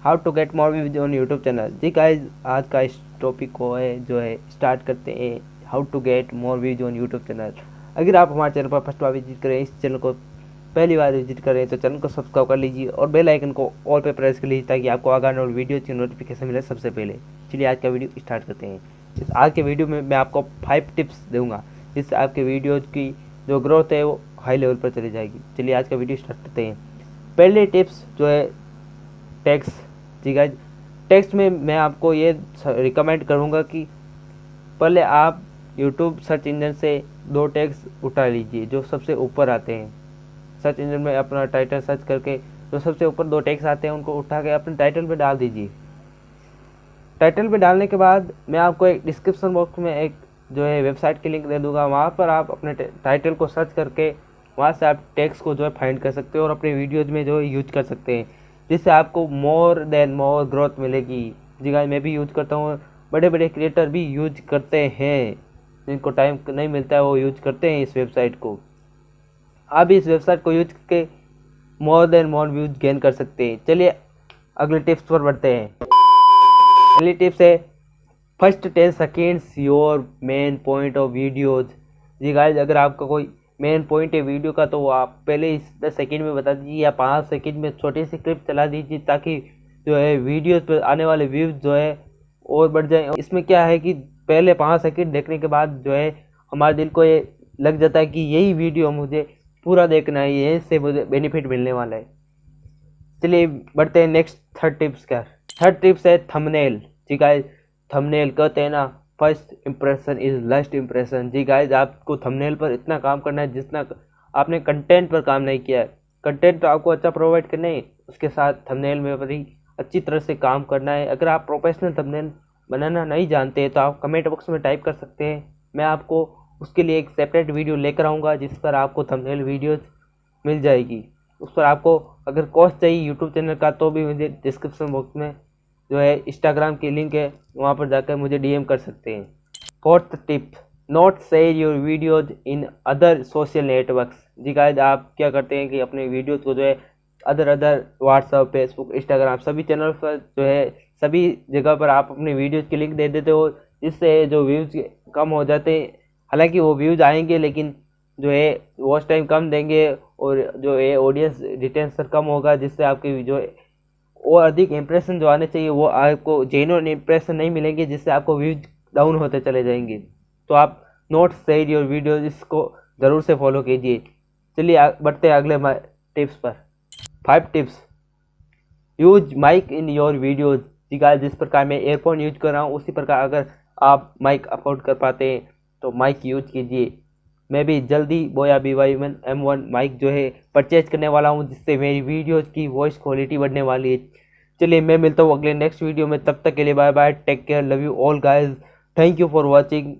How to get more views on YouTube channel. जी guys, आज का इस टॉपिक को है जो है स्टार्ट करते हैं, how to get more views on YouTube channel. अगर आप हमारे चैनल पर फर्स्ट बार विजिट करें, इस चैनल को पहली बार विजिट करें तो चैनल को सब्सक्राइब कर लीजिए और बेल आइकन को ऑल पे प्रेस कर लीजिए ताकि आपको आगामी वीडियो की नोटिफिकेशन मिले सबसे पहले। चलिए आज का वीडियो स्टार्ट करते हैं। इस आज के वीडियो में मैं आपको 5 टिप्स दूंगा जिससे आपके वीडियोज की जो ग्रोथ है वो हाई लेवल पर चली जाएगी। चलिए आज का वीडियो स्टार्ट करते हैं। पहले टिप्स जो है टेक्स्ट। जी गाइज, टेक्स्ट में मैं आपको ये रिकमेंड करूँगा कि पहले आप यूट्यूब सर्च इंजन से 2 टेक्स्ट उठा लीजिए जो सबसे ऊपर आते हैं। सर्च इंजन में अपना टाइटल सर्च करके जो सबसे ऊपर 2 टेक्स्ट आते हैं उनको उठा के अपने टाइटल पे डाल दीजिए। टाइटल पे डालने के बाद मैं आपको एक डिस्क्रिप्शन बॉक्स में एक जो है वेबसाइट की लिंक दे दूँगा, वहाँ पर आप अपने टाइटल को सर्च करके वहाँ से आप टेक्स्ट को जो है फाइंड कर सकते हो और अपने वीडियोज़ में जो है यूज कर सकते हैं, जिससे आपको मोर देन मोर ग्रोथ मिलेगी। जी गाइस, मैं भी यूज करता हूँ, बड़े बड़े क्रिएटर भी यूज करते हैं, जिनको टाइम नहीं मिलता है वो यूज करते हैं इस वेबसाइट को। आप इस वेबसाइट को यूज करके more than more views gain कर सकते हैं। चलिए अगले टिप्स पर बढ़ते हैं। पहली टिप्स है first 10 seconds your main point of videos. जी गाइस, अगर आपका कोई मेन पॉइंट है वीडियो का तो आप पहले इस 10 सेकेंड में बता दीजिए या 5 सेकेंड में छोटी सी क्लिप चला दीजिए ताकि जो है वीडियोस पर आने वाले व्यूज़ जो है और बढ़ जाए। इसमें क्या है कि पहले 5 सेकेंड देखने के बाद जो है हमारे दिल को ये लग जाता है कि यही वीडियो मुझे पूरा देखना है, यहीं से मुझे बेनिफिट मिलने वाला है। चलिए बढ़ते हैं नेक्स्ट थर्ड टिप्स का। थर्ड टिप्स है थंबनेल। जी गाइस, थंबनेल कहते हैं ना, first impression is last impression. जी गाइस, आपको थंबनेल पर इतना काम करना है जितना आपने कंटेंट पर काम नहीं किया है। कंटेंट तो आपको अच्छा प्रोवाइड करना है, उसके साथ थंबनेल में बड़ी अच्छी तरह से काम करना है। अगर आप प्रोफेशनल थंबनेल बनाना नहीं जानते तो आप कमेंट बॉक्स में टाइप कर सकते हैं, मैं आपको उसके लिए एक सेपरेट वीडियो लेकर आऊँगा जिस पर आपको थंबनेल वीडियोज़ मिल जाएगी। उस पर आपको अगर कोर्स चाहिए यूट्यूब चैनल का तो भी मुझे डिस्क्रिप्शन बॉक्स में जो है इंस्टाग्राम की लिंक है, वहाँ पर जाकर मुझे डीएम कर सकते हैं। Fourth tip, not share your videos in other social networks. जी गाइस, आप क्या करते हैं कि अपने वीडियोज़ को जो है अदर व्हाट्सएप, फेसबुक, इंस्टाग्राम सभी चैनल पर जो है सभी जगह पर आप अपने वीडियोज़ की लिंक दे देते हो, जिससे जो व्यूज़ कम हो जाते हैं। हालांकि वो व्यूज़ आएंगे लेकिन जो है वॉच टाइम कम देंगे और जो है ऑडियंस रिटेंशन कम होगा, जिससे आपकी जो है और अधिक इंप्रेशन जो आने चाहिए वो आपको जेन्युइन इंप्रेशन नहीं मिलेंगे, जिससे आपको व्यूज डाउन होते चले जाएंगे। तो आप नोट शेयर योर वीडियोज, इसको ज़रूर से फॉलो कीजिए। चलिए बढ़ते हैं अगले टिप्स पर। 5 tips, use mic in your videos. जी गाइस, जिस प्रकार मैं एयरफोन यूज कर रहा हूँ उसी प्रकार अगर आप माइक अफोर्ड कर पाते हैं तो माइक यूज कीजिए। मैं भी जल्दी बोया BY1 M1 माइक जो है परचेज करने वाला हूँ, जिससे मेरी वीडियोज़ की वॉइस क्वालिटी बढ़ने वाली है। चलिए मैं मिलता हूँ अगले नेक्स्ट वीडियो में, तब तक के लिए bye bye, take care, love you all guys, thank you for watching.